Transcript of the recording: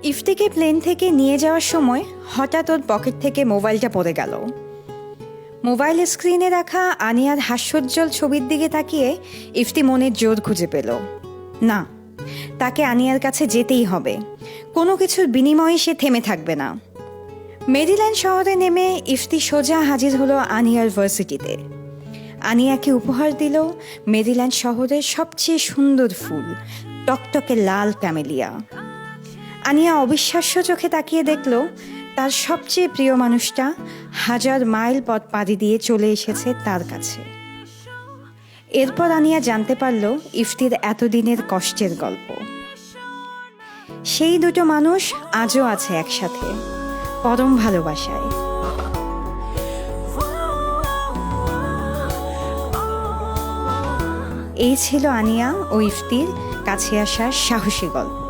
ইফতিকে plane থেকে নিয়ে যাওয়ার সময় হঠাৎ ওর পকেট থেকে মোবাইলটা পড়ে গেল। মোবাইল স্ক্রিনে রাখা আনিয়ার হাস্যোজ্জ্বল ছবির দিকে তাকিয়ে ইফতি মনের জোর খুঁজে পেল। না, তাকে আনিয়ার কাছে যেতেই হবে। কোনো কিছুর বিনিময়ে সে থেমে থাকবে না। মেরিল্যান্ড শহরে নেমে ইফতি সোজা হাজির হলো আনিয়ার ভার্সিটিতে। আনিয়াকে উপহার দিল মেরিল্যান্ড শহরের সবচেয়ে সুন্দর ফুল, টকটকে লাল ক্যামেলিয়া। আনিয়া অবিশ্বাস্য চোখে তাকিয়ে দেখল তার সবচেয়ে প্রিয় মানুষটা 1000 মাইল পথ পাড়ি দিয়ে চলে এসেছে তার কাছে। এরপর আনিয়া জানতে পারল ইফতির এতদিনের কষ্টের গল্প। সেই দুটো মানুষ আজও আছে একসাথে, পরম ভালোবাসায়। এই ছিল আনিয়া ও ইফতির কাছে আসার সাহসী গল্প।